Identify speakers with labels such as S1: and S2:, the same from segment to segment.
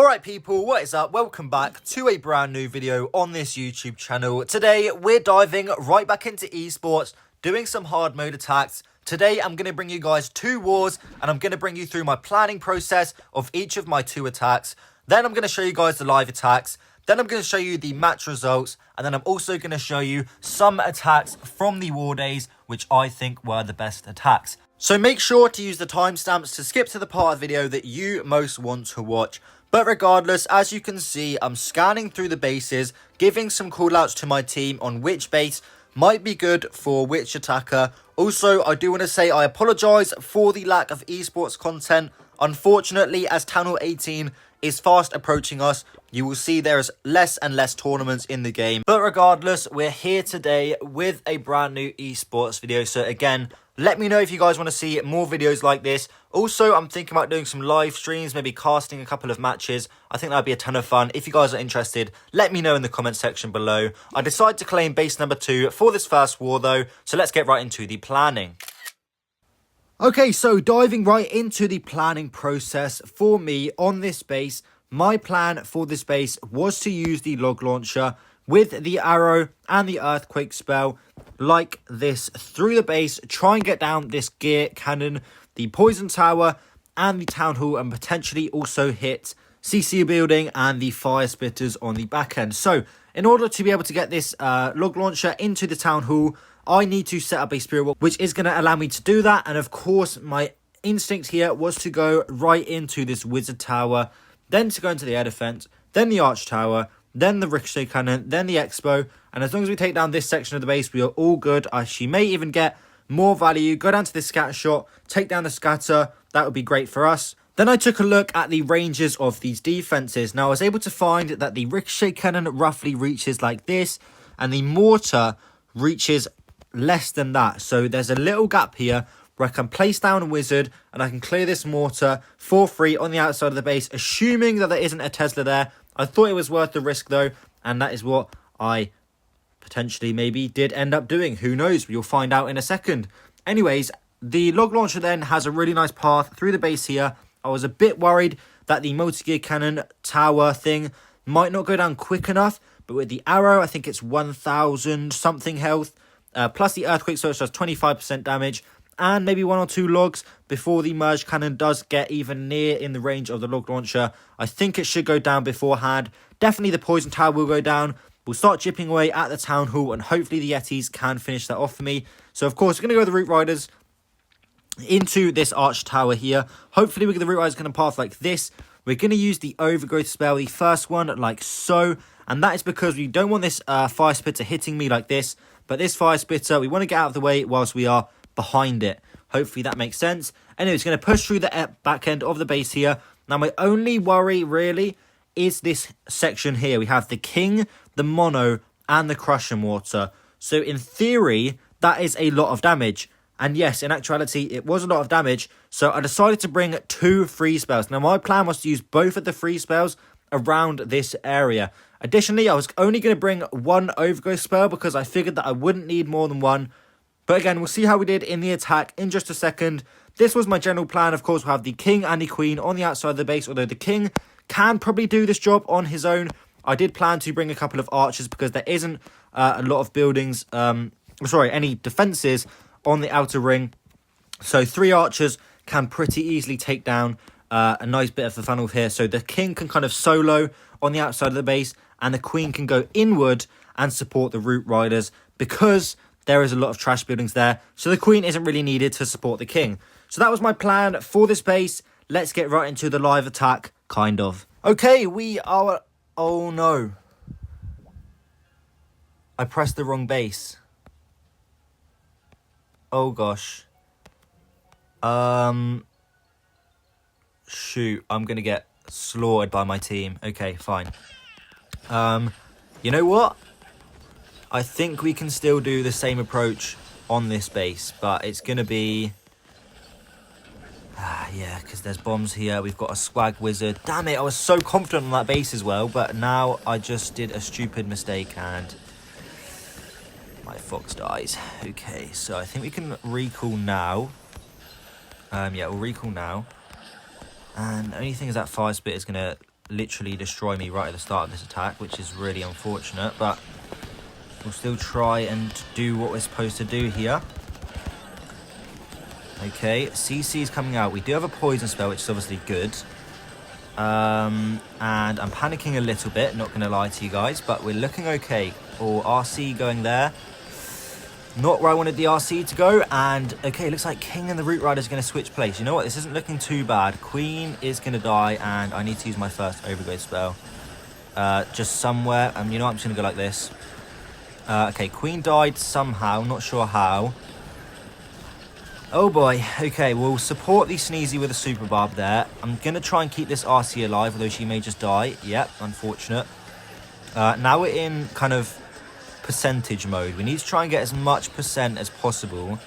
S1: Alright people, what is up? Welcome back to a brand new video on this YouTube channel. Today, we're diving right back into esports, doing some hard mode attacks. Today, I'm going to bring you guys 2 wars, and I'm going to bring you through my planning process of each of my 2 attacks. Then I'm going to show you guys the live attacks. Then I'm going to show you the match results, and then I'm also going to show you some attacks from the war days, which I think were the best attacks. So make sure to use the timestamps to skip to the part of the video that you most want to watch. But regardless, as you can see, I'm scanning through the bases, giving some callouts to my team on which base might be good for which attacker. Also, I do want to say I apologise for the lack of esports content. Unfortunately, as Town Hall 18 is fast approaching us, you will see there is less and less tournaments in the game. But regardless, we're here today with a brand new esports video. So again, let me know if you guys want to see more videos like this. Also, I'm thinking about doing some live streams, maybe casting a couple of matches. I think that'd be a ton of fun. If you guys are interested, let me know in the comment section below. I decided to claim base number 2 for this first war though, so let's get right into the planning. Okay, so diving right into the planning process for me on this base, my plan for this base was to use the log launcher with the arrow and the earthquake spell like this through the base, try and get down this gear cannon, the poison tower and the town hall, and potentially also hit CC building and the fire spitters on the back end. So in order to be able to get this log launcher into the town hall, I need to set up a spirit wall, which is going to allow me to do that. And of course, my instinct here was to go right into this wizard tower, then to go into the air defense, then the arch tower, then the ricochet cannon, then the expo. And as long as we take down this section of the base, we are all good. She may even get more value. Go down to the scatter shot, take down the scatter. That would be great for us. Then I took a look at the ranges of these defenses. Now, I was able to find that the ricochet cannon roughly reaches like this, and the mortar reaches less than that. So there's a little gap here where I can place down a wizard and I can clear this mortar for free on the outside of the base, assuming that there isn't a Tesla there. I thought it was worth the risk though, and that is what I potentially maybe did end up doing. Who knows? You'll find out in a second. Anyways, the log launcher then has a really nice path through the base here. I was a bit worried that the multi-gear cannon tower thing might not go down quick enough, but with the arrow, I think it's 1,000 something health, plus the earthquake, so it does 25% damage, and maybe 1 or 2 logs before the merge cannon does get even near in the range of the log launcher. I think it should go down beforehand. Definitely the poison tower will go down. We'll start chipping away at the town hall, and hopefully the Yetis can finish that off for me. So of course, we're going to go with the root riders into this arch tower here. Hopefully we get the root riders going to path like this. We're going to use the overgrowth spell, the first one like so, and that is because we don't want this fire spitter hitting me like this, but this fire spitter, we want to get out of the way whilst we are behind it. Hopefully that makes sense. Anyway, it's going to push through the back end of the base here. Now my only worry really is this section here. We have the king, the mono, and the crusher mortar. So in theory, that is a lot of damage. And yes, in actuality, it was a lot of damage. So I decided to bring 2 free spells. Now my plan was to use both of the free spells around this area. Additionally, I was only going to bring 1 overgrowth spell because I figured that I wouldn't need more than 1. But again, we'll see how we did in the attack in just a second. This was my general plan. Of course, we'll have the king and the queen on the outside of the base, although the king can probably do this job on his own. I did plan to bring a couple of archers because there isn't a lot of buildings, any defenses on the outer ring. So 3 archers can pretty easily take down a nice bit of the funnel here. So the king can kind of solo on the outside of the base, and the queen can go inward and support the root riders because there is a lot of trash buildings there. So the queen isn't really needed to support the king. So that was my plan for this base. Let's get right into the live attack, kind of. Okay, we are... Oh no. I pressed the wrong base. Oh gosh. Shoot, I'm gonna get slaughtered by my team. Okay, fine. You know what? I think we can still do the same approach on this base, but it's gonna be... yeah, because there's bombs here. We've got a swag wizard. Damn it, I was so confident on that base as well, but now I just did a stupid mistake and my fox dies. Okay, so I think we can recall now. Yeah, we'll recall now. And the only thing is that fire spit is going to literally destroy me right at the start of this attack, which is really unfortunate, but we'll still try and do what we're supposed to do here. Okay, CC is coming out. We do have a poison spell, which is obviously good. And I'm panicking a little bit, not going to lie to you guys, but we're looking okay. Or RC going there. Not where I wanted the RC to go. And, okay, looks like King and the Root Rider is going to switch place. You know what? This isn't looking too bad. Queen is going to die, and I need to use my first Overgrowth spell. Just somewhere. You know what? I'm just going to go like this. Okay, Queen died somehow. Not sure how. Oh boy, okay, we'll support the Sneezy with a Super Barb there. I'm going to try and keep this RC alive, although she may just die. Yep, unfortunate. Now we're in kind of percentage mode. We need to try and get as much percent as possible.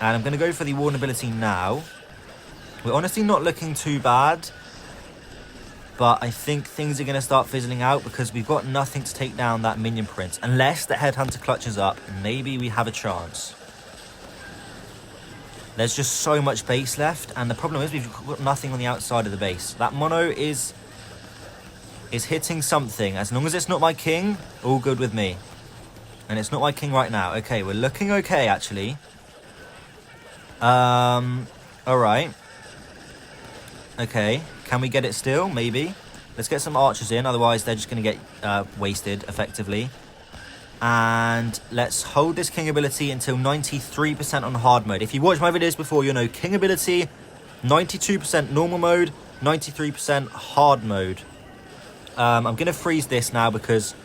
S1: And I'm going to go for the Warden ability now. We're honestly not looking too bad. But I think things are going to start fizzling out because we've got nothing to take down that Minion Prince. Unless the Headhunter clutches up, maybe we have a chance. There's just so much base left, and the problem is we've got nothing on the outside of the base. That mono is hitting something. As long as it's not my king, all good with me. And it's not my king right now. Okay, we're looking okay, actually. Alright. Okay, can we get it still? Maybe. Let's get some archers in, otherwise they're just going to get wasted, effectively. And let's hold this King ability until 93% on hard mode. If you watched my videos before, you'll know King ability, 92% normal mode, 93% hard mode. I'm going to freeze this now because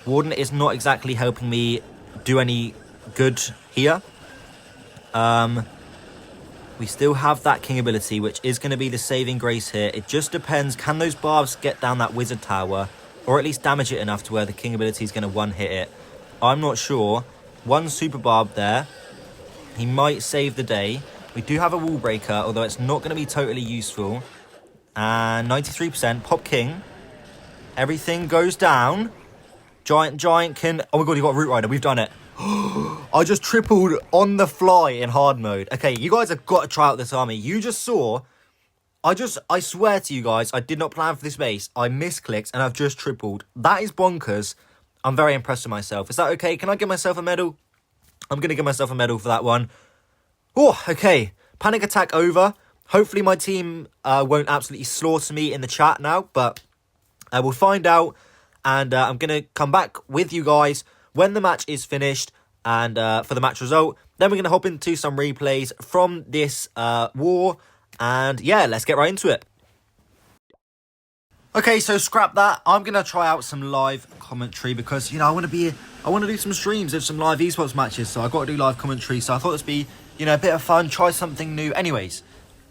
S1: Warden is not exactly helping me do any good here. We still have that King ability, which is going to be the saving grace here. It just depends, can those barbs get down that wizard tower? Or at least damage it enough to where the King ability is going to one-hit it. I'm not sure. One Super Barb there. He might save the day. We do have a Wall Breaker, although it's not going to be totally useful. And 93%. Pop King. Everything goes down. Giant can... Oh my god, he got Root Rider. We've done it. I just tripled on the fly in hard mode. Okay, you guys have got to try out this army. You just saw... I swear to you guys, I did not plan for this base. I misclicked and I've just tripled. That is bonkers. I'm very impressed with myself. Is that okay? Can I give myself a medal? I'm going to give myself a medal for that one. Oh, okay. Panic attack over. Hopefully my team won't absolutely slaughter me in the chat now, but we'll find out. And I'm going to come back with you guys when the match is finished and for the match result. Then we're going to hop into some replays from this war. And yeah, let's get right into it. Okay, so scrap that. I'm going to try out some live commentary because, you know, I want to do some streams of some live esports matches. So I've got to do live commentary. So I thought this would be, you know, a bit of fun. Try something new. Anyways,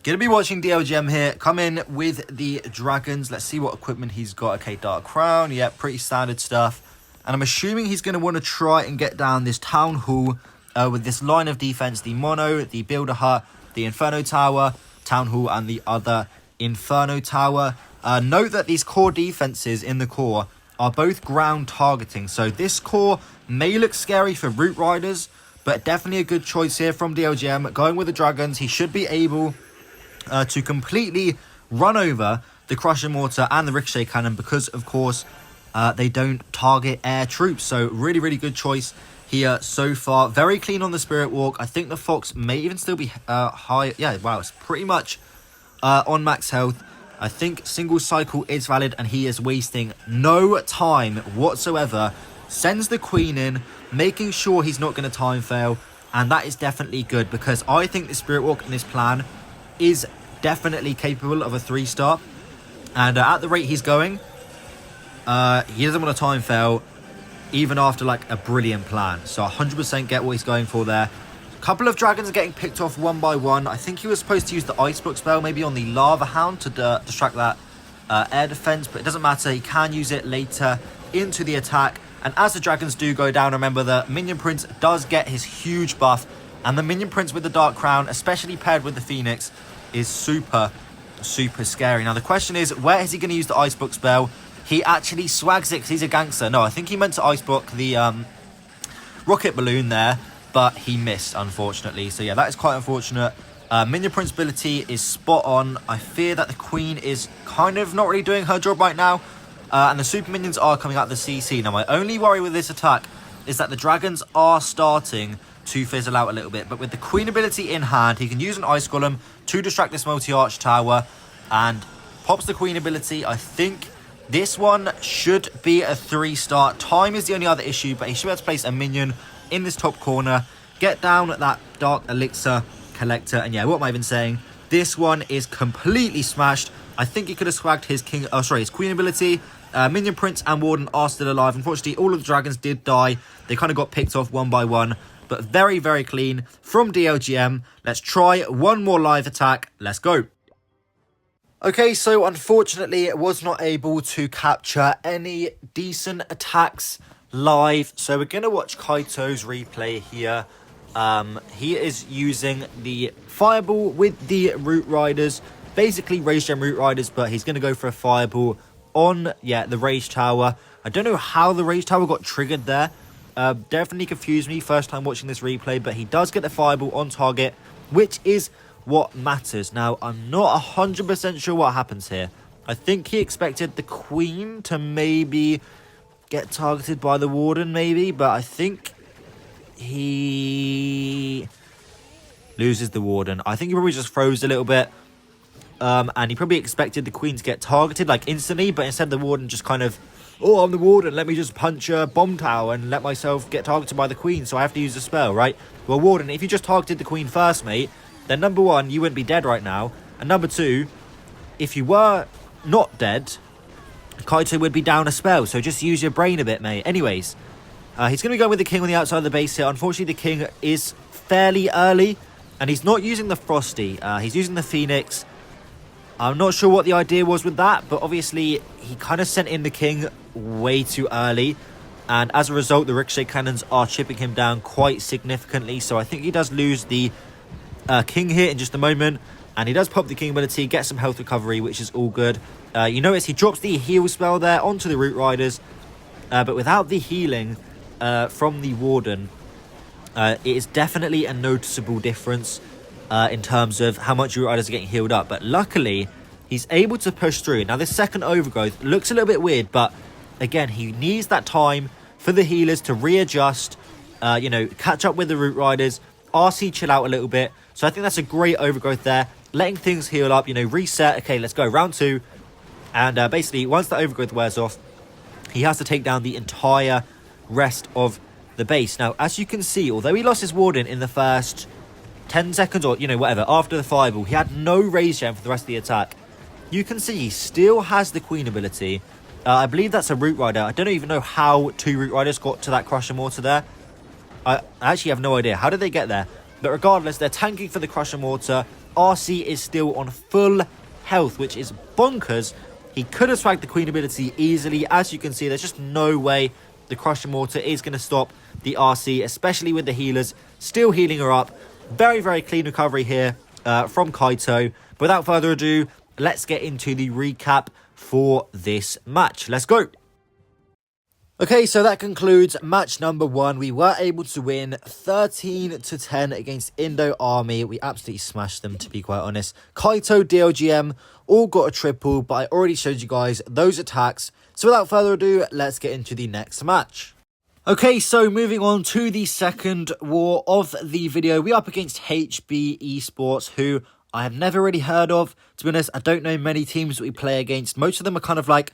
S1: going to be watching DLGM here. Come in with the dragons. Let's see what equipment he's got. Okay, Dark Crown. Yeah, pretty standard stuff. And I'm assuming he's going to want to try and get down this Town Hall with this line of defense. The Mono, the Builder Hut, the Inferno Tower, Town Hall, and the other Inferno Tower. Note that these core defenses in the core are both ground targeting. So this core may look scary for Root Riders, but definitely a good choice here from DLGM. Going with the dragons, he should be able to completely run over the Crusher Mortar and the Ricochet Cannon because, of course, they don't target air troops. So really, really good choice here so far. Very clean on the Spirit Walk. I think the Fox may even still be high. Yeah, wow, it's pretty much on max health. I think single cycle is valid and he is wasting no time whatsoever. Sends the Queen in, making sure he's not going to time fail. And that is definitely good because I think the Spirit Walk in this plan is definitely capable of a 3-star. And at the rate he's going, he doesn't want to time fail even after like a brilliant plan. So 100% get what he's going for there. A couple of dragons are getting picked off one by one. I think he was supposed to use the Icebox spell maybe on the Lava Hound to distract that air defense, but it doesn't matter. He can use it later into the attack. And as the dragons do go down, remember the Minion Prince does get his huge buff. And the Minion Prince with the Dark Crown, especially paired with the Phoenix, is super, super scary. Now the question is, where is he going to use the Icebox spell? He actually swags it because he's a gangster. No, I think he meant to Icebox the rocket balloon there, but he missed, unfortunately. So yeah, that is quite unfortunate. Minion Prince ability is spot on. I fear that the Queen is kind of not really doing her job right now. And the super minions are coming out of the CC. Now, my only worry with this attack is that the dragons are starting to fizzle out a little bit. But with the Queen ability in hand, he can use an Ice Golem to distract this multi-arch tower and pops the Queen ability. I think this one should be a 3-star. Time is the only other issue, but he should be able to place a minion in this top corner, get down that Dark Elixir Collector, and yeah, what am I even saying? This one is completely smashed. I think he could have swagged his his Queen ability. Minion Prince and Warden are still alive. Unfortunately, all of the dragons did die. They kind of got picked off one by one, but very, very clean from DLGM. Let's try one more live attack. Let's go. Okay, so unfortunately, it was not able to capture any decent attacks live. So we're going to watch Kaito's replay here. He is using the Fireball with the Root Riders. Basically, Rage Gem Root Riders, but he's going to go for a Fireball on, the Rage Tower. I don't know how the Rage Tower got triggered there. Definitely confused me first time watching this replay, but he does get the Fireball on target, which is what matters. Now, I'm not 100% sure what happens here. I think he expected the Queen to maybe get targeted by the Warden, maybe, but I think he loses the Warden. I think he probably just froze a little bit. And he probably expected the Queen to get targeted, like, instantly, but instead the Warden just kind of, oh, I'm the Warden, let me just punch a bomb tower and let myself get targeted by the Queen, so I have to use a spell, right? Well, Warden, if you just targeted the Queen first, mate, then number one, you wouldn't be dead right now, and number two, if you were not dead, Kaito would be down a spell, so just use your brain a bit, mate. Anyways, he's going to be going with the King on the outside of the base here. Unfortunately, the King is fairly early, and he's not using the Frosty. He's using the Phoenix. I'm not sure what the idea was with that, but obviously he kind of sent in the King way too early, and as a result, the Ricochet Cannons are chipping him down quite significantly, so I think he does lose the King here in just a moment, and he does pop the King ability, get some health recovery, which is all good. You notice he drops the heal spell there onto the Root Riders, but without the healing from the Warden, it is definitely a noticeable difference in terms of how much Root Riders are getting healed up. But luckily, he's able to push through. Now, this second overgrowth looks a little bit weird, but again, he needs that time for the healers to readjust, catch up with the Root Riders, RC chill out a little bit. So I think that's a great overgrowth there, letting things heal up, reset. Okay, let's go, round two. And basically, once the overgrowth wears off, he has to take down the entire rest of the base. Now, as you can see, although he lost his Warden in the first 10 seconds or, whatever, after the Fireball, he had no Rage Gem for the rest of the attack. You can see he still has the Queen ability. I believe that's a Root Rider. I don't even know how 2 Root Riders got to that Crusher Mortar there. I actually have no idea. How did they get there? But regardless, they're tanking for the Crusher Mortar. RC is still on full health, which is bonkers. He could have swagged the Queen ability easily. As you can see, there's just no way the Crusher Mortar is going to stop the RC, especially with the healers still healing her up. Very, very clean recovery here from Kaito. But without further ado, let's get into the recap for this match. Let's go. Okay, so that concludes match number 1. We were able to win 13-10 against Indo Army. We absolutely smashed them, to be quite honest. Kaito, DLGM, all got a triple, but I already showed you guys those attacks. So without further ado, let's get into the next match. Okay, so moving on to the second war of the video. We are up against HB Esports, who I have never really heard of. To be honest, I don't know many teams that we play against. Most of them are kind of like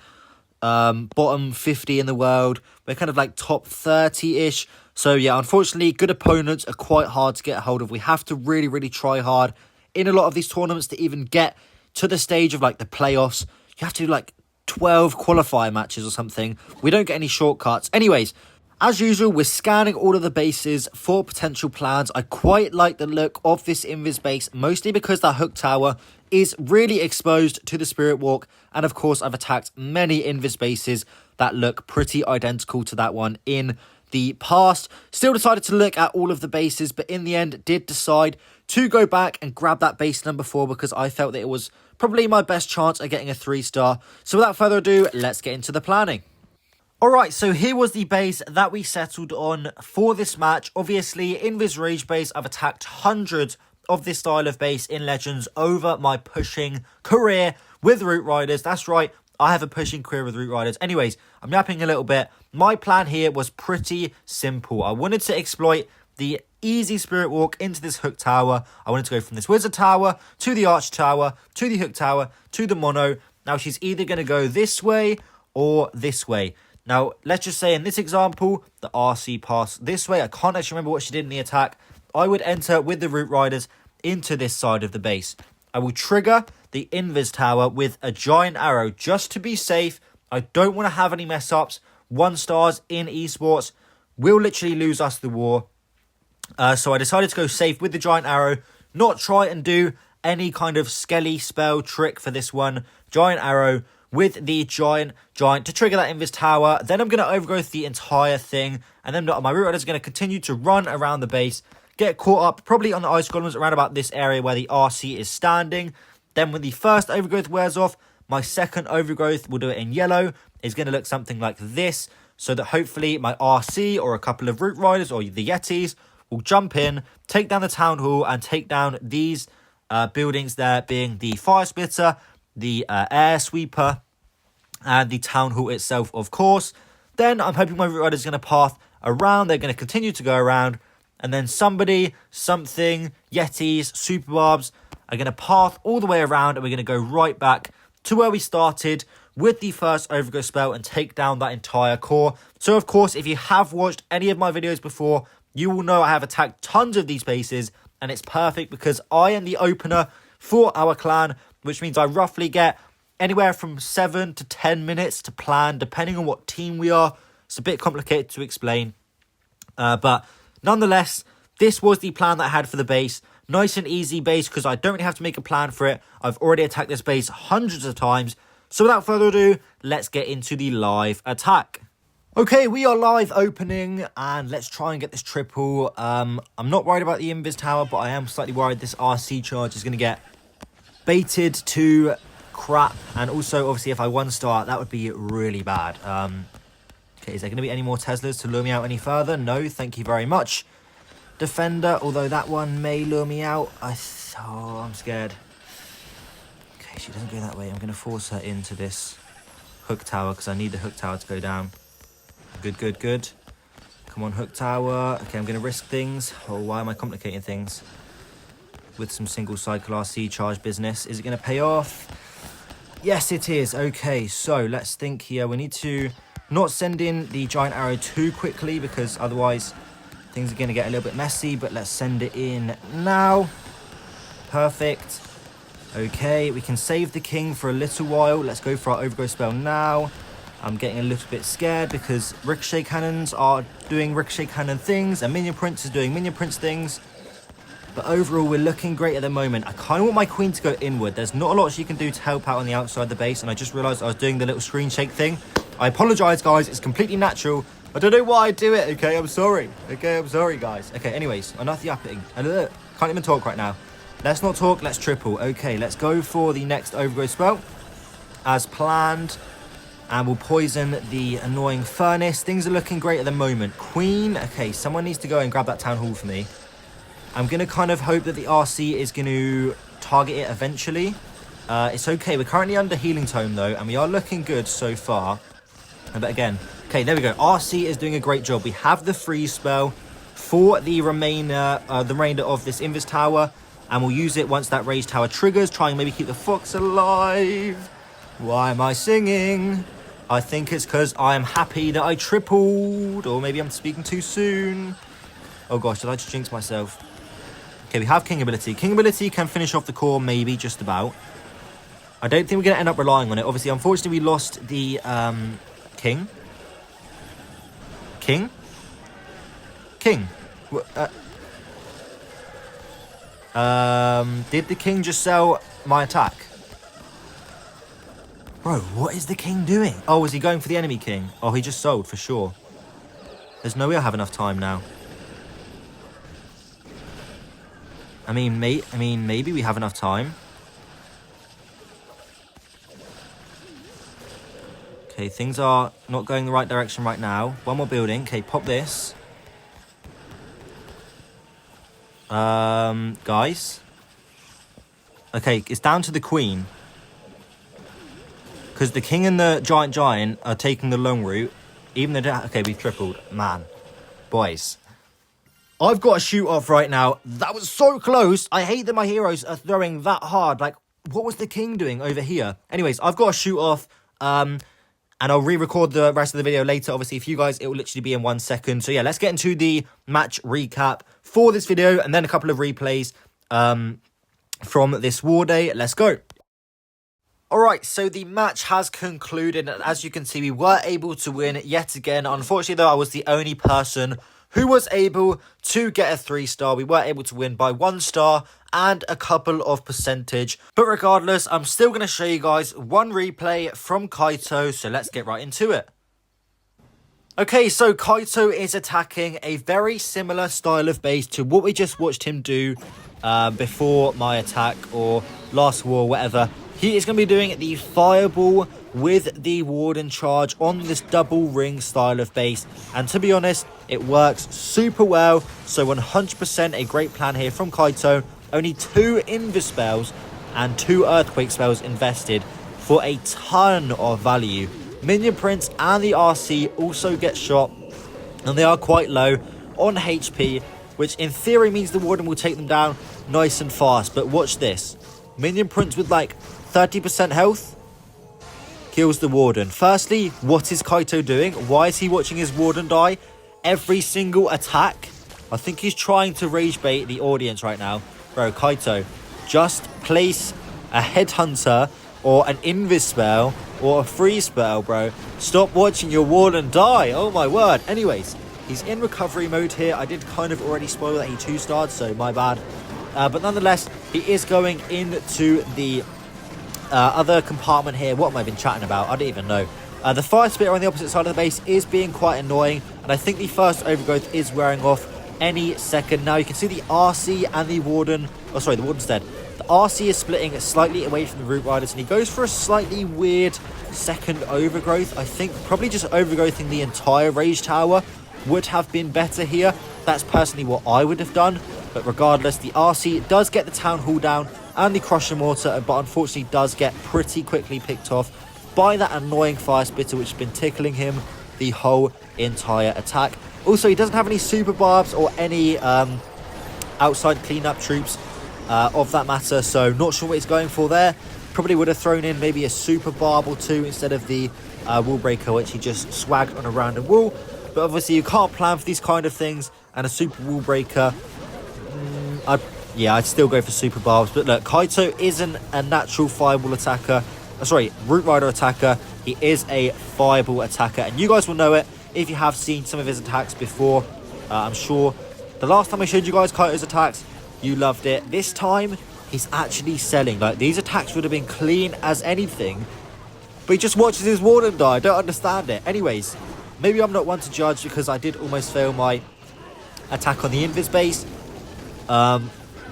S1: bottom 50 in the world. We're kind of like top 30-ish. So yeah, unfortunately, good opponents are quite hard to get a hold of. We have to really, really try hard in a lot of these tournaments to even get to the stage of like the playoffs. You have to do like 12 qualifier matches or something. We don't get any shortcuts. Anyways, as usual, we're scanning all of the bases for potential plans. I quite like the look of this Invis base, mostly because that hook tower is really exposed to the Spirit Walk. And of course, I've attacked many Invis bases that look pretty identical to that one in the past. Still decided to look at all of the bases, but in the end did decide to go back and grab that base number 4 because I felt that it was probably my best chance at getting a 3-star. So without further ado, let's get into the planning. Alright, so here was the base that we settled on for this match. Obviously, in this Rage base, I've attacked hundreds of this style of base in Legends over my pushing career with Root Riders. That's right, I have a pushing career with Root Riders. Anyways, I'm yapping a little bit. My plan here was pretty simple. I wanted to exploit the easy Spirit Walk into this Hook Tower. I wanted to go from this Wizard Tower to the Arch Tower to the Hook Tower to the Mono. Now she's either going to go this way or this way. Now, let's just say in this example, the RC passed this way. I can't actually remember what she did in the attack. I would enter with the Root Riders into this side of the base. I will trigger the Invis Tower with a giant arrow just to be safe. I don't want to have any mess ups. 1 stars in esports will literally lose us the war. So I decided to go safe with the giant arrow, not try and do any kind of skelly spell trick for this one. Giant arrow with the giant to trigger that Invis Tower. Then I'm going to overgrowth the entire thing. And then my Root Rider is going to continue to run around the base, get caught up probably on the Ice Golems around about this area where the RC is standing. Then when the first overgrowth wears off, my second overgrowth, will do it in yellow, is going to look something like this. So that hopefully my RC or a couple of Root Riders or the Yetis will jump in, take down the Town Hall and take down these buildings there, being the Fire Splitter, the Air Sweeper, and the Town Hall itself, of course. Then I'm hoping my Root Rider is going to path around. They're going to continue to go around. And then somebody, something, Yetis, Super Barbs are going to path all the way around. And we're going to go right back to where we started with the first overgrowth spell and take down that entire core. So, of course, if you have watched any of my videos before, you will know I have attacked tons of these bases. And it's perfect because I am the opener for our clan, which means I roughly get anywhere from 7 to 10 minutes to plan, depending on what team we are. It's a bit complicated to explain. But nonetheless, this was the plan that I had for the base. Nice and easy base because I don't really have to make a plan for it. I've already attacked this base hundreds of times. So without further ado, let's get into the live attack. Okay, we are live opening and let's try and get this triple. I'm not worried about the Invis Tower, but I am slightly worried this RC charge is going to get baited to crap. And also, obviously, if I 1-star, that would be really bad. Okay, is there going to be any more Teslas to lure me out any further? No, thank you very much. Defender, although that one may lure me out. Oh, I'm scared. Okay, she doesn't go that way. I'm going to force her into this Hook Tower because I need the Hook Tower to go down. Good. Come on, Hook Tower. Okay, I'm going to risk things. Oh, why am I complicating things? With some single cycle RC charge business. Is it going to pay off? Yes, it is. Okay, so let's think here. We need to not send in the giant arrow too quickly because otherwise things are going to get a little bit messy, but let's send it in now. Perfect. Okay, we can save the king for a little while. Let's go for our overgrowth spell now. I'm getting a little bit scared because ricochet cannons are doing ricochet cannon things and minion prince is doing minion prince things. But overall, we're looking great at the moment. I kind of want my queen to go inward. There's not a lot she can do to help out on the outside of the base, and I just realised I was doing the little screen shake thing. I apologise, guys. It's completely natural. I don't know why I do it, okay? I'm sorry. Okay, I'm sorry, guys. Okay, anyways, enough yapping. Can't even talk right now. Let's not talk. Let's triple. Okay, let's go for the next overgrowth spell. As planned. And we'll poison the annoying furnace. Things are looking great at the moment. Queen. Okay, someone needs to go and grab that town hall for me. I'm going to kind of hope that the RC is going to target it eventually. It's okay. We're currently under healing tome, though, and we are looking good so far. But again, okay, there we go. RC is doing a great job. We have the freeze spell for the remainder of this Invis Tower, and we'll use it once that Rage Tower triggers. Try and maybe keep the fox alive. Why am I singing? I think it's because I am happy that I tripled, or maybe I'm speaking too soon. Oh gosh, did I just jinx myself? Okay, we have King ability. King ability can finish off the core, maybe, just about. I don't think we're going to end up relying on it. Obviously, unfortunately, we lost the King. King? Did the King just sell my attack? Bro, what is the King doing? Oh, is he going for the enemy King? Oh, he just sold, for sure. There's no way I have enough time now. I mean, maybe we have enough time. Okay, things are not going the right direction right now. One more building. Okay, pop this. Guys. Okay, it's down to the queen. Because the king and the giant are taking the long route. Even though... Okay, we've tripled. Man. Boys. I've got a shoot off right now. That was so close. I hate that my heroes are throwing that hard. Like, what was the king doing over here? Anyways, I've got a shoot off. And I'll re-record the rest of the video later. Obviously, for you guys, it will literally be in 1 second. So yeah, let's get into the match recap for this video. And then a couple of replays from this war day. Let's go. Alright, so the match has concluded, and as you can see, we were able to win yet again. Unfortunately, though, I was the only person who was able to get a 3-star. We were able to win by 1 star and a couple of percentage. But regardless, I'm still going to show you guys one replay from Kaito, so let's get right into it. Okay, so Kaito is attacking a very similar style of base to what we just watched him do before my attack or last war, whatever. He is going to be doing the fireball with the warden charge on this double ring style of base. And to be honest, it works super well. So 100% a great plan here from Kaito. Only 2 invis spells and 2 earthquake spells invested for a ton of value. Minion Prince and the RC also get shot, and they are quite low on HP, which in theory means the warden will take them down nice and fast. But watch this. Minion Prince with like 30% health kills the warden. Firstly, what is Kaito doing? Why is he watching his warden die every single attack? I think he's trying to rage bait the audience right now. Bro, Kaito, just place a headhunter or an invis spell or a freeze spell, bro. Stop watching your warden die. Oh my word. Anyways, he's in recovery mode here. I did kind of already spoil that he 2-starred, so my bad. But nonetheless, he is going into the other compartment here. What am I been chatting about? I don't even know. The fire spitter on the opposite side of the base is being quite annoying, and I think the first overgrowth is wearing off any second. Now you can see the RC and the warden, the warden's dead. The RC is splitting slightly away from the root riders, and he goes for a slightly weird second overgrowth. I think probably just overgrowthing the entire rage tower would have been better here. That's personally what I would have done. But regardless, the RC does get the town hall down and the crusher mortar, but unfortunately does get pretty quickly picked off by that annoying fire spitter, which has been tickling him the whole entire attack. Also, he doesn't have any super barbs or any outside cleanup troops of that matter, so not sure what he's going for there. Probably would have thrown in maybe a super barb or 2 instead of the wall breaker, which he just swagged on a random wall. But obviously you can't plan for these kind of things, and a super wall breaker, I'd still go for super barbs. But look, Kaito isn't a natural fireball attacker. Root rider attacker. He is a fireball attacker, and you guys will know it if you have seen some of his attacks before. I'm sure the last time I showed you guys Kaito's attacks, you loved it. This time, he's actually selling. Like, these attacks would have been clean as anything, but he just watches his warden die. I don't understand it. Anyways, maybe I'm not one to judge because I did almost fail my attack on the invis base.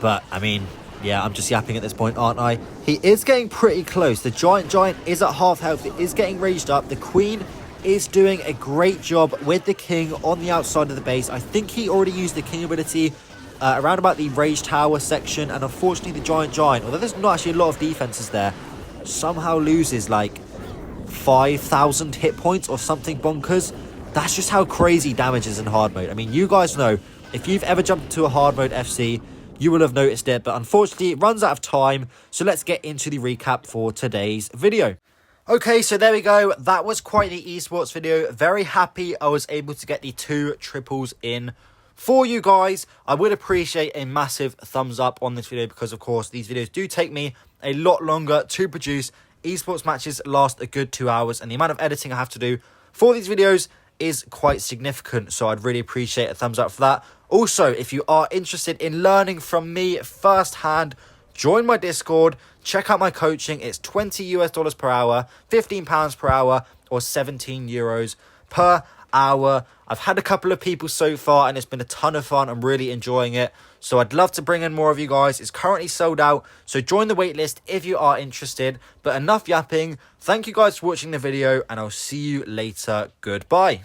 S1: But, I mean, yeah, I'm just yapping at this point, aren't I? He is getting pretty close. The giant is at half health. It is getting raged up. The queen is doing a great job with the king on the outside of the base. I think he already used the king ability around about the rage tower section. And unfortunately, the giant, although there's not actually a lot of defenses there, somehow loses like 5,000 hit points or something bonkers. That's just how crazy damage is in hard mode. I mean, you guys know, if you've ever jumped into a hard mode FC, you will have noticed it, but unfortunately it runs out of time. So let's get into the recap for today's video. Okay, so there we go. That was quite the esports video. Very happy I was able to get the 2 triples in for you guys. I would appreciate a massive thumbs up on this video because, of course, these videos do take me a lot longer to produce. Esports matches last a good 2 hours, and the amount of editing I have to do for these videos is quite significant, so I'd really appreciate a thumbs up for that. Also, if you are interested in learning from me firsthand, join my Discord, check out my coaching. It's $20 per hour, £15 per hour, or €17 per hour. I've had a couple of people so far, and it's been a ton of fun. I'm really enjoying it, so I'd love to bring in more of you guys. It's currently sold out, so join the waitlist if you are interested. But enough yapping. Thank you guys for watching the video, and I'll see you later. Goodbye.